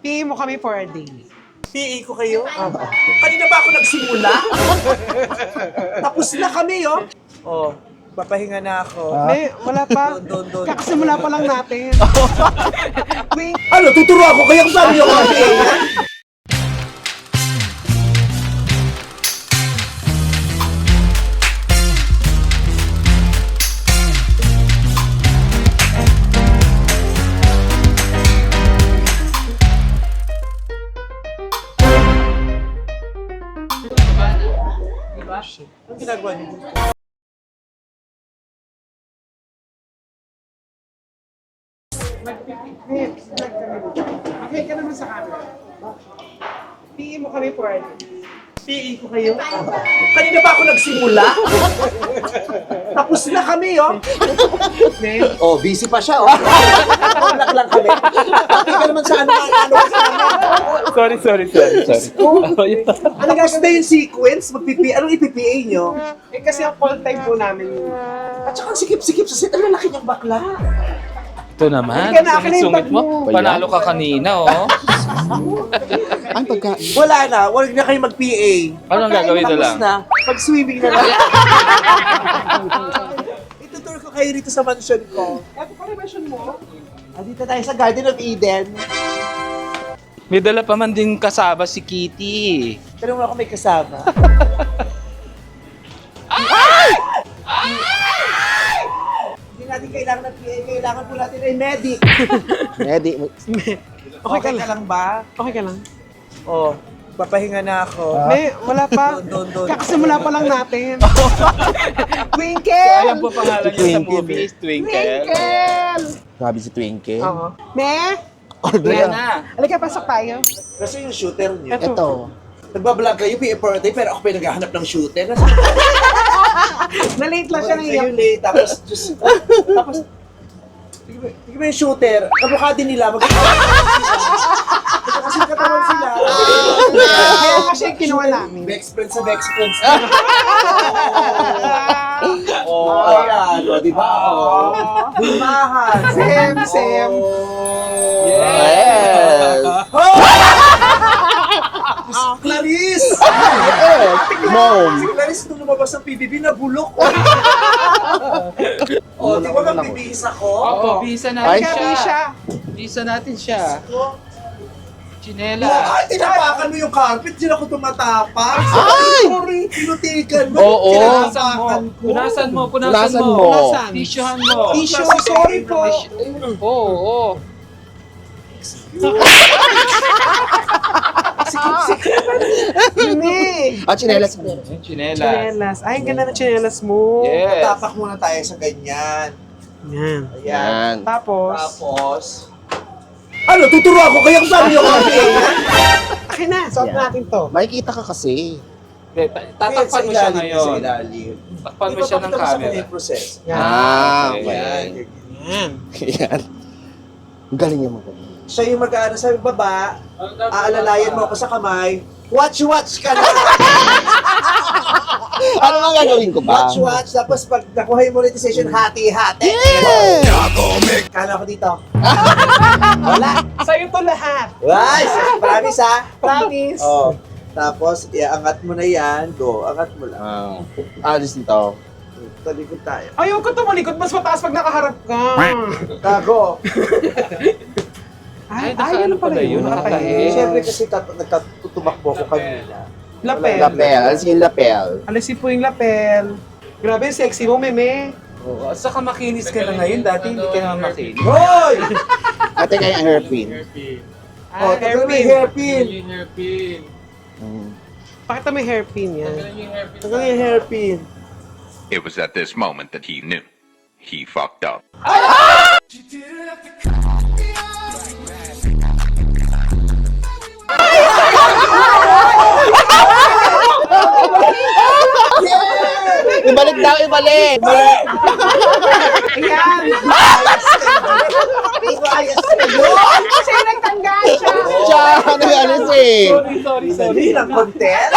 PA mo kami for a day. PA ko kayo? Kanina ba ako nagsimula? Tapos na kami, oh. Oh, papahinga na ako. May, wala pa. Doon. Kakasimula pa lang natin. Wait, Ano, tuturo ako kaya kung saan yung PA? Ang ginagawa niyo? okay ka naman sa camera. PA mo kami for a day. PA ko kayo? Kanina ba ako nagsimula? Tapos na kami, oh. May, Oh, busy pa siya, oh. Tulak lang kami. Bakit ka naman sa ano Sorry. Ano gusto yung sequence? Anong ipi-PA nyo? eh kasi ang call time po namin. At saka sikip-sikip sa set. Ang lalaki niyang bakla. Ito naman, Halika na, akin na yung sungit mo. bag mo. Panalo ka kanina, oh. Ang pagkain. Wala na. Huwag na kayo mag-PA. Ano ang gagawin na Tapos lang? na. Pag-swimming na lang. Itutur ko kayo rito sa mansion ko. Ito pala version mo. Dito tayo sa Garden of Eden. May dala pa man din kasama si Kitty. Pero wala ako may kasama. Hindi natin kailangan ng PA. Kailangan po natin ay medic. Ready. Okay ka lang ba? Okay ka lang. Oh, papahinga na ako. May, wala pa. Doon. Kakasimula pa lang natin. Alam Twinkle! po pangalan niya sa Twinkle. movie is Twinkle. Twinkle! Sabi si Twinkle. Oo. Me? Order Ayan na. na. Halika, pasok tayo. Kasi yung shooter niyo. Ito. Nagbablog kayo, PA per day, pero ako pa yung naghahanap ng shooter. Na-late lang siya ng Kayo late, tapos just... tapos... Sige ba yung shooter? Kamukha din nila. Kasi katawan sila. Kaya kasi yung kinuha namin. Best friends sa best friends. Oh, ayan. O, di ba? Oh. Bumahan. Same. Yes. Clarice! Mom. Si Clarice nung lumabas ng PBB, nabulok. Oh, di ba magbibihis ako? Oo, bisa Ay, natin siya. siya. Bisa natin siya. Chinela. Ay, tinapakan mo yung carpet, sila ko tumatapak. Ay! Sorry, pinutikan mo. Oo. Tinapakan ko. Punasan mo. Punasan mo. Punasan. Tissuehan mo. Tissue, sorry po. Oo. Hindi. At chinelas mo. Yung chinela. Chinelas. Ay, ang ganda ng chinelas mo. Yes. Tapak muna tayo sa ganyan. Yan. Ayan. Yan. Tapos, Tapos... Ano, tuturo ako kaya kung saan yung PA? akin na. Suot Yan. natin to. Makikita ka kasi. Tatakpan mo siya ngayon. Sa ilalim. Takpan mo siya ng camera. Yung process. Yan. Okay. Ayan. Yan. Yan. Ang galing niya mo. Siya yung mag-aano sa baba, aalalayan mo ako sa kamay, watch ka na! Ano nga gagawin ko ba? Watch, tapos pag nakuha yung monetization, hati-hati! Kala ko dito. Wala! Sa'yo to lahat. Guys, promise ha? Promise. Oh. Tapos, iangat mo na yan. Go, angat mo lang. Alis nito. Talikod tayo. Ayaw ko tumalikod. Mas mataas pag nakaharap ka. Tago! Ay, ano pala yun? Nakatahi. Siyempre kasi nagkatutumakbo ko kanina. Lapel. Lapel. Alis yung lapel. Alisin po yung lapel. Grabe, sexy mo, meme. Oo. Saka makinis ka na ngayon. Dati hindi ka naman makinis. Hoy! Ate kaya ang hairpin. Oh, tagal mo yung hairpin. Pakita mo yung hairpin yan. Tagal yung hairpin. It was at this moment that he knew. He fucked up. Ibalik daw, ibalik! Ayan! Ayos kayo! Kasi nagtanggal siya! Siya, nag-alis eh. Sorry lang, content.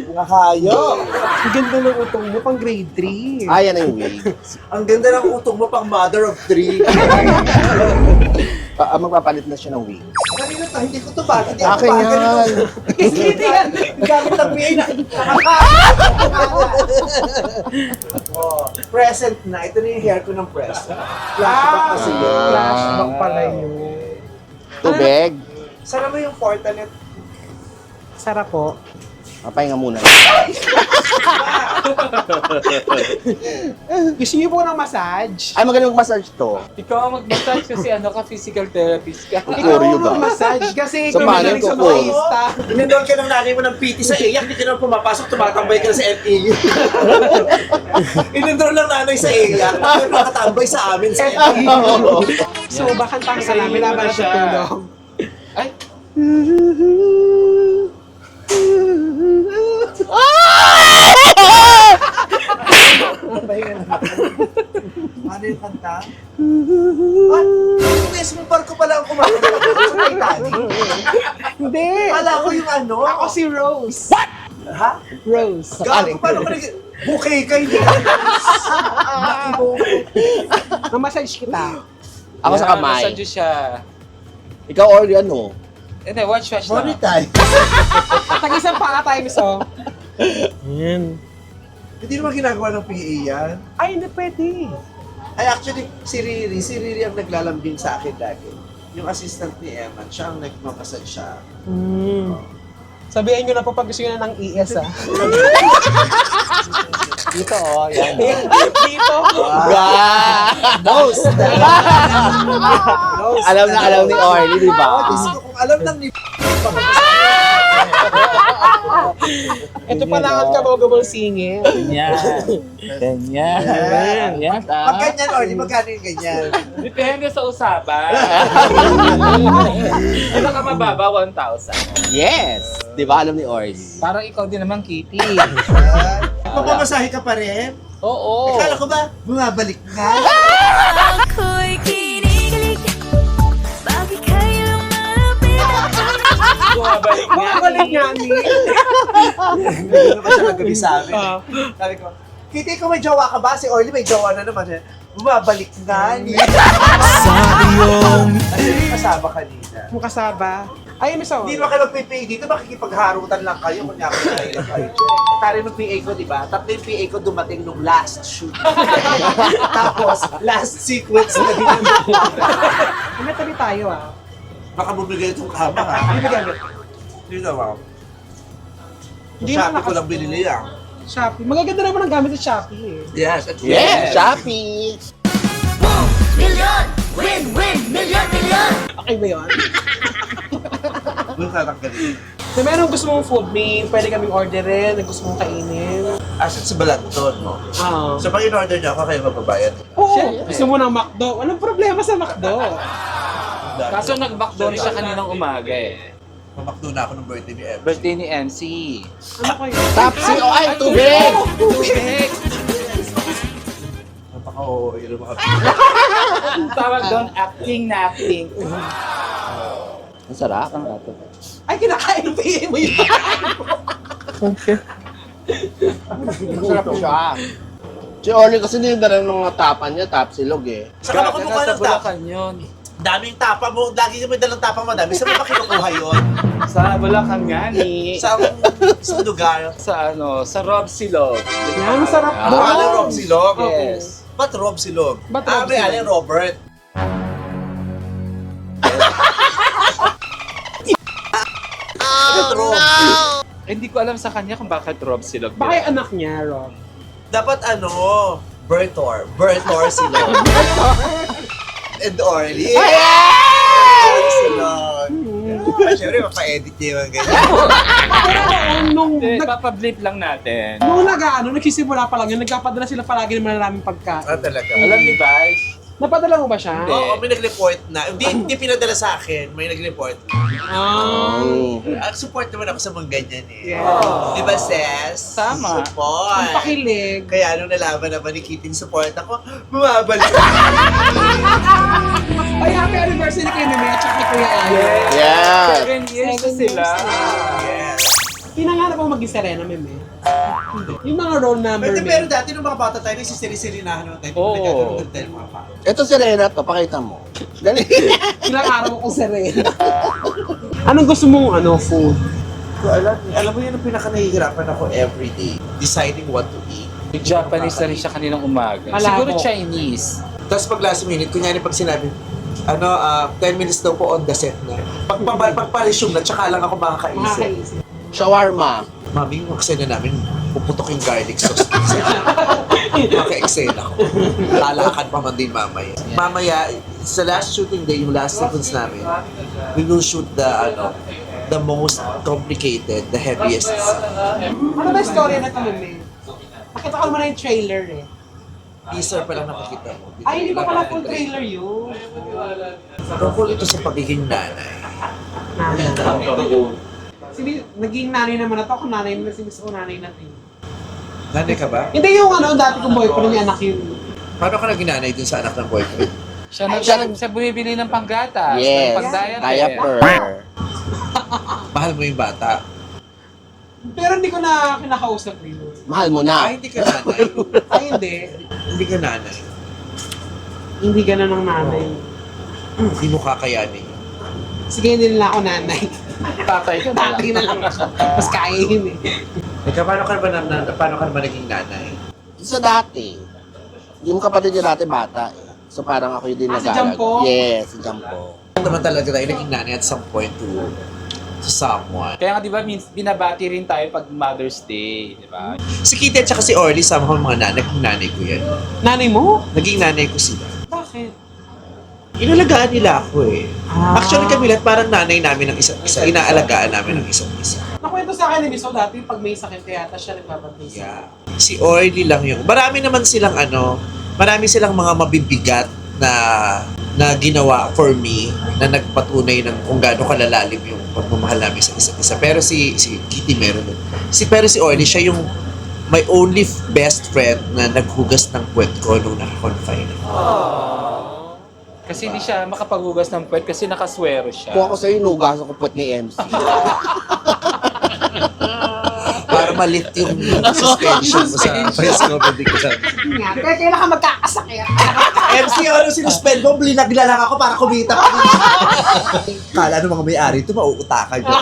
Mga hayo. Ang ganda ng utong mo, pang grade 3. Ayan ang wig. Ang ganda ng utong mo pang mother of three. Magpapalit na siya ng wig. Kanina ta, hindi ko to bagay. Hindi Akin yan. Hindi yan. Gamit ng PA na. Oh, present na. Ito na yung hair ko ng present. Flashback kasi yun. Flashback pala yun. Tubig. Sana mo yung Fortanet. Sarap po. Papahinga muna. Gusto niyo po ng massage? Ay, magaling mag-massage to. Ikaw ang mag-massage kasi ano ka, physical therapist ka. Ikaw Oreo ang ba? massage kasi So, ikaw paano magaling sa yung kuko? barista. Inendol ka ng nanay mo ng PT sa iyak, hindi ka naman pumapasok, tumatambay ka na sa FEU. Inendol ng nanay sa iyak, nakatambay sa amin sa FEU. So, baka tang ka namin laban siya tulog. Ay, Ano yung kanta? Ah, yung mismo barko pala ang kumakanta sa Titanic. Hindi! Kala ko yung ano. Ako si Rose. Ha? Rose. Gago, paano ka nag... Bukay ka, hindi ka. Laki mo. Mamassage kita. Ako sa kamay. Massage siya. Ikaw, Orly, ano? Hindi, one shot lang. Monetize. Tag-isang paa tayo, miso. Yan. Hindi naman ginagawa ng PA yan. Ay, hindi pwede. Ay, actually, si Riri ang naglalambing sa akin lagi. Yung assistant ni Eman, siya ang nagmamassage siya. Sabihin nyo na po pag gusto nyo na ng ES, ah. Dito, oh. Yan. Dito. Nose! Alam ni Orly, di ba? Diyos ko, kung alam ng ni... Ito pala ang kabogable singing. Ganyan. Ganyan. Yan. Pag ganyan, Orly, magkano yung ganyan? Depende sa usapan. Ito ka mababa, 1,000. Yes! Di ba alam ni Orly? Parang ikaw din naman, Kitty. Magmamasahe ka pa rin? Oo. Akala ko ba, bumabalik ka? ako'y kinikilig. Bakit kayo malapit? Bumabalik nga. Bumabalik nga ni. Hindi naman siya nagabi sa amin. Sabi ko, Kitty, kung may jowa ka ba? Si Orly may jowa na naman. Bumabalik nga ni. Ano yung kasama kanina? Mukasaba. Ay, miso. Hindi naman kayo nag-PA dito, makikipagharutan lang kayo. Kunyari na kayo kayo. Tari ng PA ko, di ba? Tatlo yung PA ko dumating nung last shoot. Tapos, last sequence na din. May tabi tayo, ah. Baka bumigay itong kama, ha? Hindi ba gamit? Hindi naman. Hindi Shopee naman ko lang binili yan. Shopee. Magaganda naman ang gamit sa Shopee, eh. Yes, at Yes! Shopee! Million! Win! Win! Million! Million! Okay ba yun? Doon tatanggalin. So, meron gusto mong food, may pwede kaming orderin, na gusto mong kainin. Asset sa Balanton, no? Ah. So pag in-order niyo ako, kayo magbabayad. Oo, gusto mo ng McDo. Anong problema sa McDo? Kaso nag-backdoor siya kaninang umaga eh. Mamakdo na ako ng birthday ni Em. Birthday ni MC. Ano kayo? Tapsi! O ay, tubig! Tubig! Napaka-oo, yun mga Tawag doon, acting na acting. Ang sarap. Ay, kinakain ng PA mo yun. Ang sarap siya. Si Orly kasi nilidala ng mga tapan niya, tapsilog eh. Saka ako mukha Nasa ng tapa. Bulacan yun. Daming tapa mo, lagi ka may dalang tapa madami. Saan mo ba kinukuha yun? Sa Bulacan nga ni. Sa lugar? Sa ano, sa Rob Silog. Yan, masarap Ah, doon. aling Rob Silog? Yes. Ba't Rob Silog? Ba't Rob may Silog? aling Robert. Oh, no! Hindi ko alam sa kanya kung bakit Rob Silog. Baka yung anak niya, Rob. Dapat ano, Bertor Silog. And Orly. Orly Silog. Siyempre, mapa-edit niya yung ganyan. Pero nung, Papablip lang natin. nagsisimula pa lang yun, nagkapadala sila palagi ng maraming pagkain. Ah, talaga. Alam ni Vice, Napadala mo ba siya? Hindi. Oo, may nag-report na. Hindi pinadala sa akin, may nag-report. Support naman ako sa mga ganyan eh. Yeah. Di ba, Ses? Tama. Ang Support. pakilig. Kaya nung nalaman naman ni Kitin support ako, bumabalik. Ay, happy anniversary kay Meme at kay Kuya Ayo. Yeah! 7 years na sila. Yes. Pinangarap mo maging Serena, Meme. Yung mga role number Pero dati nung mga bata tayo, nagsisiri-sirinahan naman tayo. Oo. Nagkakaroon tayo ng mga pa. Ito si Rena to, pakita mo. Dali. Ilang araw akong serena. Anong gusto mong food? So, alam mo yun ang pinaka-nahihirapan ako everyday. Deciding what to eat. Japanese na rin siya kaninang umaga. Malabo. Siguro Chinese. Tapos pag last minute, kunyari pag sinabi, 10 minutes daw po on the set na. Pagpa-resume na, tsaka lang ako makakaisip. Makakaisip. Shawarma. Mami, yung eksena namin, puputok yung garlic sauce. Maka-eksena ko. Lalakad pa man din mamaya. Mamaya, sa last shooting day, yung last sequence namin, we will shoot the most complicated, the heaviest scene. Ano ba yung story na ito, Meme? Nakita ko naman na yung trailer eh. Teaser pa lang nakikita mo. Ay, hindi pa pala full trailer yun. Tungkol ito sa pagiging nanay. Naging nanay naman na to. Ako nanay na, si Miss O nanay natin. Nanay ka ba? Hindi yung dati kong boyfriend niya, anak yun. Paano ka naging nanay dun sa anak ng boyfriend? Siya bumibili ng panggatas, Yes. ng pang-diaper. Diaper. Mahal mo yung bata. Pero hindi ko na kinakausap yun. Mahal mo na. Ay, hindi ka nanay. Ay, hindi. Hindi ka nanay. Hindi ganun ang nanay. Hindi mo kakayanin. Sige, hindi nila ako nanay. Tatay ka na lang. Tatay na lang ako. Mas kaya yun eh. Ikaw, paano ka naman naging nanay? Sa dati. Yung kapatid niya dati bata eh. So parang ako yung din Si Jampo? Yes, si Jampo. Ano naman talaga tayo naging nanay at some point to someone. Kaya nga di ba binabati rin tayo pag Mother's Day, di ba? Si Kitty at saka si Orly, sama ko mga naging nanay ko yan. Nanay mo? Naging nanay ko sila. Bakit? Inalagaan nila ako eh. Ah. Actually kami lahat parang nanay namin ng isa't isa. Inaalagaan namin ng isa't isa. Nakwento sa akin ni Miss O dati, pag may sakit kaya ata siya nagbabantay sa Yeah. Si Orly lang yung... Marami naman silang marami silang mga mabibigat na ginawa for me na nagpatunay ng kung gaano kalalalim yung pagmamahal namin sa isa't isa. Pero si Kitty meron nun. Pero si Orly, siya yung my only best friend na naghugas ng puwet ko nung naka-confine ako. Kasi hindi siya makapaghugas ng puwet kasi nakaswero siya. Kung ako sa'yo, inugas ako puwet ni MC. Para malit yung suspension mo sa press comedy ko. nga. Kaya kailan ka magkakasakit? MC, ano sinuspend mo? Blinagla lang ako para kumita pa. Kala ng mga may-ari ito, mauutakan nyo.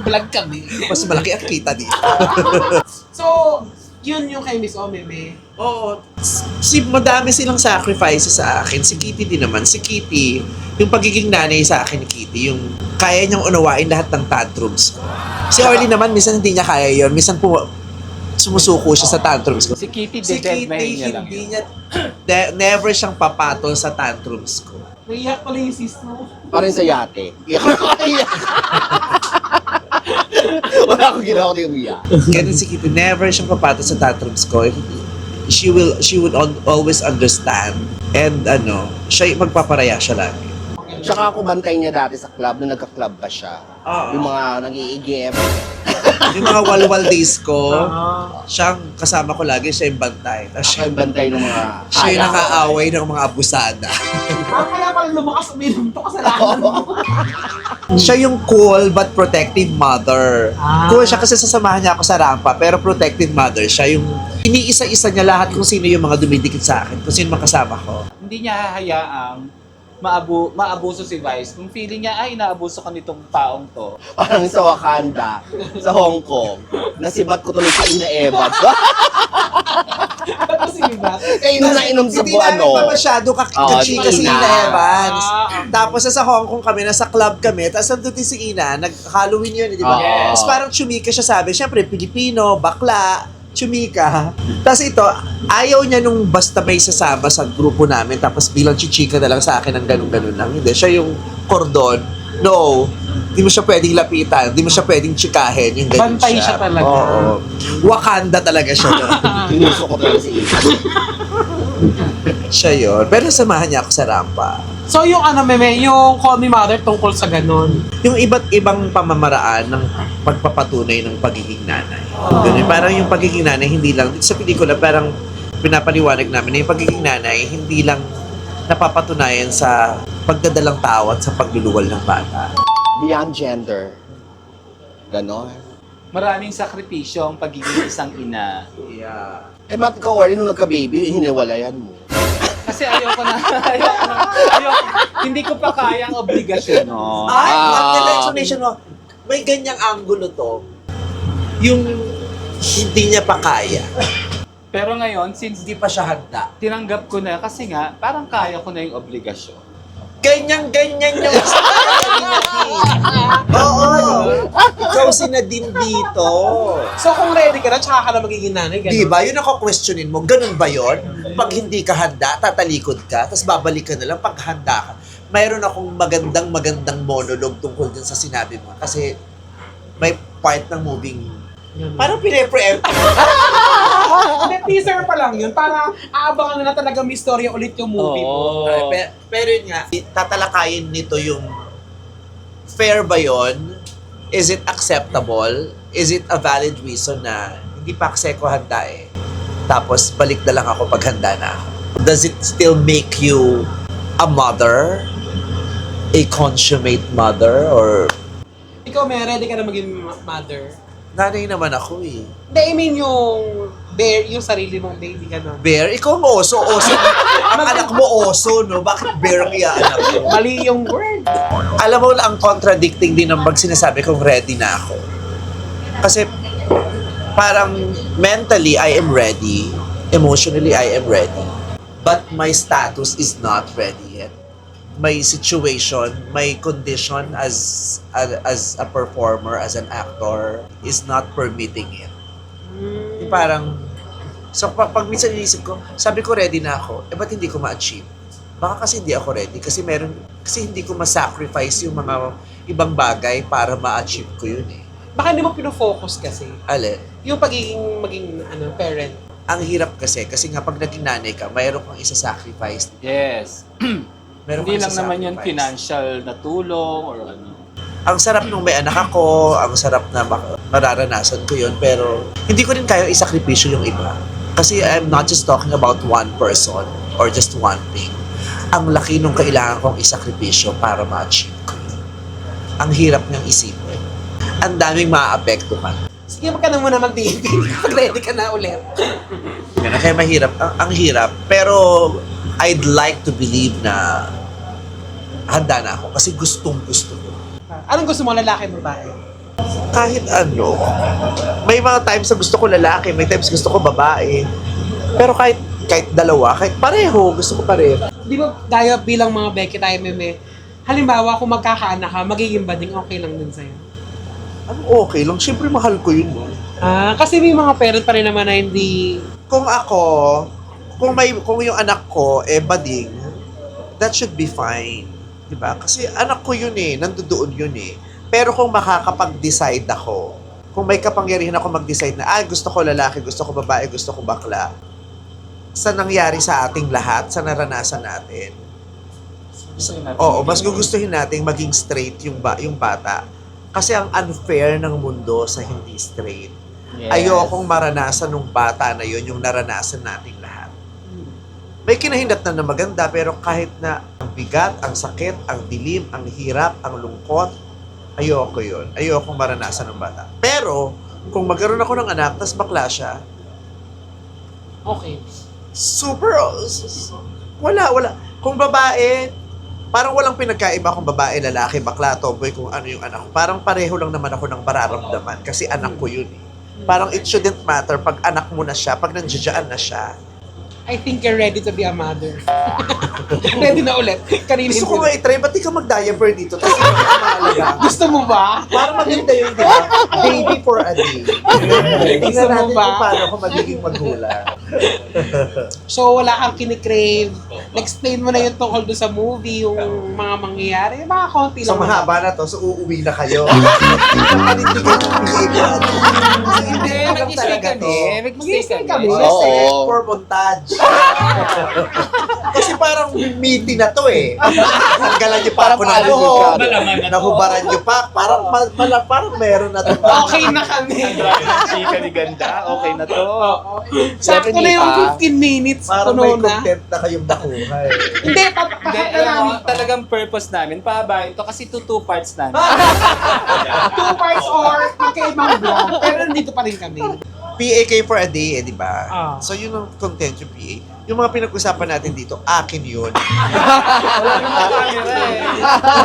Vlog kami. Mas malaki ang kita dito. So, yun yung kay Miss O, Meme. Oo. Madami silang sacrifices sa akin. Si Kitty din naman. Si Kitty, yung pagiging nanay sa akin ni Kitty, yung kaya niyang unawain lahat ng tantrums ko. Si Orly naman, minsan hindi niya kaya yun. Minsan sumusuko siya sa tantrums ko. Si Kitty, Si dead Kitty, niya lang hindi yun. niya, never siyang papatol sa tantrums ko. Naiyak pala yung sis mo. Parang sa yate. Wala akong ginawa ko yung umiyak. Ganun si Kitty, never siyang papatol sa tantrums ko. She would always understand. And siya magpaparaya siya lagi. Tsaka ako bantay niya dati sa club, nung nagka-club pa siya. Oo. Yung mga nag-iigip. Yung mga walwal days ko, siyang kasama ko lagi, siya yung bantay. Tapos Siya yung bantay ng mga... siya yung nakaaway ng mga abusada. Kaya pala lumakas uminom to kasalanan mo. Siya yung cool but protective mother. Ah. Cool siya kasi sasamahan niya ako sa rampa, pero protective mother. Siya yung iniisa-isa niya lahat kung sino yung mga dumidikit sa akin, kung sino makasama ko. Hindi niya hahayaang maabuso si Vice. Kung feeling niya, ay, inaabuso ka nitong taong to. Parang sa Wakanda, sa Hong Kong, nasibat ko tuloy sa Ina Evans. Tapos si Viva. Kaya inom na inom sa Hindi buwan, namin pa masyado kachika si Ina. Ina Evans. Tapos sa Hong Kong kami, nasa club kami, tapos nandun din si Ina, nag-Halloween yun, di ba? Yes. Tapos parang chumika siya, sabi, syempre, Pilipino, bakla, chumika. Tapos ito, ayaw niya nung basta may sasama sa grupo namin, tapos bilang chichika na lang sa akin ng ganun-ganun lang. Hindi, siya yung cordon. No, di mo siya pwedeng lapitan, di mo siya pwedeng chikahin. Yung ganun Bantay siya talaga. Oo. Wakanda talaga siya. No? Tinuso ko talaga si Ina. Siya yun. Pero samahan niya ako sa rampa. So yung Meme, yung Call Me Mother tungkol sa ganun. Yung iba't ibang pamamaraan ng pagpapatunay ng pagiging nanay. Ganun, parang yung pagiging nanay, hindi lang, dito sa pelikula, parang pinapaliwanag namin na yung pagiging nanay, hindi lang napapatunayan sa pagdadalang tao at sa pagluluwal ng bata. Beyond gender. Ganon. Maraming sakripisyo ang pagiging isang ina. Yeah. Eh, ba't ikaw, Orly, nung nagka-baby, hiniwalayan mo? Kasi ayoko na, hindi ko pa kayang obligasyon, no? Ay, Ah. ang explanation mo, may ganyang angulo to. Yung hindi niya pa kaya. Pero ngayon, since Hindi pa siya handa. tinanggap ko na, kasi nga, parang kaya ko na yung obligasyon. Ganyan yung Oo. Ikaw si Nadine dito. So kung ready ka na, tsaka ka na magiging nanay, ganun. Di ba? Yun ako questionin mo. Ganun ba yun? Pag hindi ka handa, tatalikod ka, tapos babalik ka na lang pag handa ka. Mayroon akong magandang monologue tungkol dun sa sinabi mo. Kasi may part ng moving. Parang pine-preempt. Hindi, teaser pa lang yun. Para aabangan na talaga may storya ulit yung movie mo. Ay, pero yun nga, tatalakayin nito yung fair ba yun? Is it acceptable? Is it a valid reason na hindi pa kasi ako handa eh? Tapos balik na lang ako pag handa na ako. Does it still make you a mother? A consummate mother? Or Ikaw, may ready ka na maging mother? nanay naman ako eh. Hindi, I mean yung bear, yung sarili mong baby ka na. Bear? Ikaw ang oso. Ang anak mo oso, no? Bakit bear ang iaanak mo? Mali yung word. Alam mo, ang contradicting din ng pag sinasabi kong ready na ako. Kasi parang mentally, I am ready. Emotionally, I am ready. But my status is not ready yet. My situation, my condition as a performer, as an actor, is not permitting it. Yung parang, so pag minsan inisip ko, sabi ko ready na ako, eh ba't hindi ko ma-achieve? Baka kasi hindi ako ready, kasi hindi ko ma-sacrifice yung mga ibang bagay para ma-achieve ko yun eh. Baka hindi mo pinofocus kasi. Alin? Yung maging parent. Ang hirap kasi nga pag naging nanay ka, mayroon kang isa-sacrifice. Yes. Meron Hindi kang lang naman yun isa-sacrifice. financial na tulong or ano. Ang sarap nung may anak ako, ang sarap na mararanasan ko yun, pero hindi ko rin kaya isakripisyo yung iba. Kasi I'm not just talking about one person or just one thing. Ang laki nung kailangan kong isakripisyo para ma-achieve ko yun. Ang hirap niyang isipin. Ang daming maaapektuhan. Sige, wag ka na muna mag-TV. Pag ready ka na ulit. Yan, kaya mahirap. Ang hirap. Pero I'd like to believe na handa na ako kasi gustong-gusto ko. Anong gusto mo, lalaki o babae? Kahit ano. May mga times na gusto ko lalaki, may times gusto ko babae. Pero kahit dalawa, kahit pareho, gusto ko pareho. Di ba, tayo bilang mga Becky tayo, meme, halimbawa, kung magkakaanak ka, magiging bading okay lang din sa'yo. Ano okay lang? Siyempre mahal ko yun. No? Kasi may mga parent pa rin naman na hindi... Kung ako, kung yung anak ko bading, that should be fine. Diba? Kasi anak ko yun eh, nandoon yun eh. Pero kung makakapag-decide ako, kung may kapangyarihan ako mag-decide na, gusto ko lalaki, gusto ko babae, gusto ko bakla, sa nangyari sa ating lahat, sa naranasan natin, oo, mas gugustuhin natin maging straight yung bata. Kasi ang unfair ng mundo sa hindi straight. Yes. Ayokong maranasan ng bata na yun, yung naranasan nating lahat. May kinahinatnan na maganda, pero kahit na ang bigat, ang sakit, ang dilim, ang hirap, ang lungkot, ayoko yun. Ayokong maranasan ng bata. Pero, kung magkaroon ako ng anak, tas bakla siya, Okay. super, wala. Kung babae, parang walang pinagkaiba kung babae, lalaki, bakla, tomboy, kung ano yung anak ko. Parang pareho lang naman ako ng mararamdaman kasi anak ko yun eh. Parang it shouldn't matter pag anak mo na siya, pag nandiyan na siya. I think you're ready to be a mother. Ready na ulit. Kanina Gusto ko nga i-try, ba't di ka mag-diaper dito? Tapos hindi ka mahalaga. Gusto mo ba? Parang maganda yun, di ba? Baby for a day. Gusto Tingnan mo natin ba? kung paano ako magiging magulang. So, wala kang kinikrave. Explain mo na yung tungkol doon sa movie, yung mga mangyayari. Mga konti So lang. mahaba na to, so uuwi na kayo. Panindigan ng PA. Hindi, mag-stay kami. Mag-stay kami. Just Oo. for montage. Kasi parang meeting na to eh. Tanggalan niyo pa ako ng Parang buhok. malaman na to. Nahubaran niyo pa. Parang meron na to. Okay na kami. Grabe ng chika ni Ganda. Okay na to. Sakto na yung 15 minutes. Parang Puno may na. content na kayong nakuha eh. Hindi, Hindi, papakita alam mo, namin. talagang purpose namin, pahabain to kasi two parts namin. 2 parts or magkaibang vlog. Pero nandito pa rin kami. PAK for a day eh, di ba? Ah. So yun ang content yung PA. Yung mga pinag-usapan natin dito, akin yun.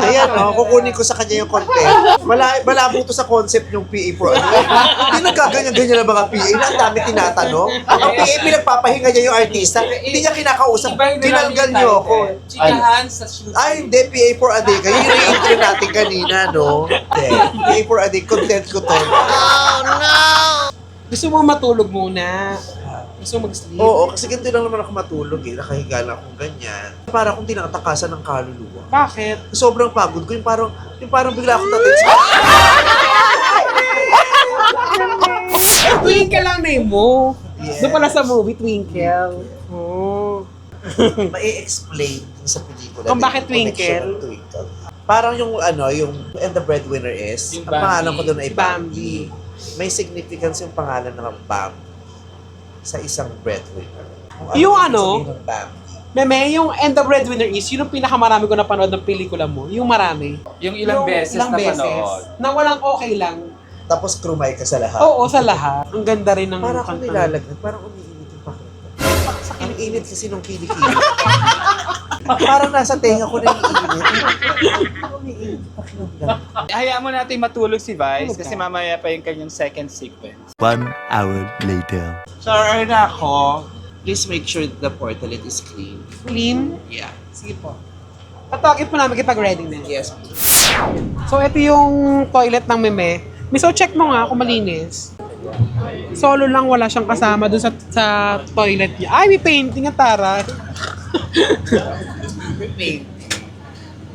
Ayan, no? Kukunin ko sa kanya yung content. Malabo to sa concept yung PA for a day. Hindi nagkaganyan-ganyan na mga PA na ang dami tinatanong. Ang PA, pinagpapahinga niya yung artista. Hindi niya kinakausap. Tinanggal niyo ako. Chikahan sa shoot. Ay, hindi, PA for a day. Kayo yung re-intro natin kanina, no? Hindi. PA for a day, content ko to. Gusto mo matulog muna. Gusto mo mag-sleep. Oo, kasi ganito lang naman ako matulog eh. Nakahiga lang akong ganyan. Para akong tinatakasan ng kaluluwa. Bakit? Sobrang pagod ko. Yung parang bigla akong natense. Twinkle lang name mo. Yes. Doon pala sa movie, Twinkle. Oh. Mai-explain sa pelikula. Kung bakit yung connection Twinkle? ng Twinkle. Parang yung And the Breadwinner is, Yung ang pangalan ko Bambi. doon ay Bambi. May significance yung pangalan ng Bambi sa isang breadwinner. Kung Yung ibig ano? sabihin ng Bambi. Meme, yung And the Breadwinner is, yun ang pinakamarami ko napanood ng pelikula mo. Yung marami. Yung ilang beses ilang na beses. panood. Na walang okay lang. Tapos krumay ka sa lahat. Oo, sa lahat. Ang ganda rin ng Parang akong kanta. nilalagnan, parang umiinit yung pakiramdam. Ang init kasi nung kilikili. Parang nasa tenga ko na yung init. Umiinit yung pakiramdam. Hayaan mo natin matulog si Vice Tulog kasi ka. mamaya pa yung kanyang second sequence. 1 hour later. So, na ako, please make sure that the portalet is clean. Clean. Yeah. Sige po. Patawagin po namin kapag ready na. Yes. So, ito yung toilet ng Meme. Miso, check mo nga kung malinis. Solo lang, wala siyang kasama dun sa toilet niya. Ay, may painting ang taray.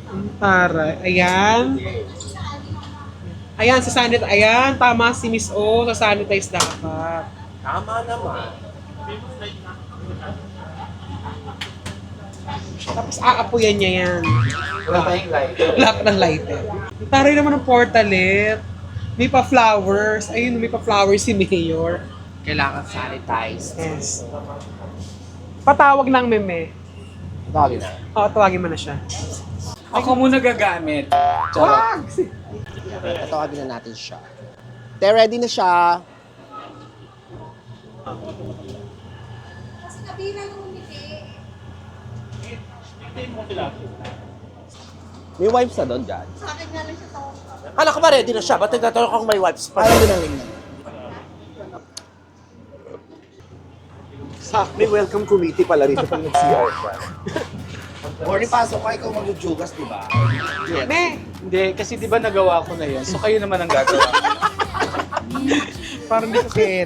Ang taray. Ayan. Ayan, sa sanitize. Ayan, tama si Miss O. Sa sanitize dapat. Tama naman. Tapos aapuyan niya yan. Wala tayong light. Wala pa ng lighter. Ang taray naman ng portalet. May pa-flowers. Ayun, may pa-flowers si Mayor. Kailangan sanitize. Yes. Patawag ng Meme. Dali na. Oo, tawagin mo na siya. Ako muna gagamit. Charot. Wag! Tatawagin na natin siya. Te, ready na siya. May wipes na doon, Jan. Kala ko ba ready na siya? Ba't nagtatanong kung may wipes pa? Ayaw mo na rin na. May welcome committee pala rito pag nag-CR ka. Morning pasok ka, ikaw magjujugas, di ba? Me! Hindi, kasi di ba nagawa ko na yun? So kayo naman ang gagawa. Parang hindi ko kaya.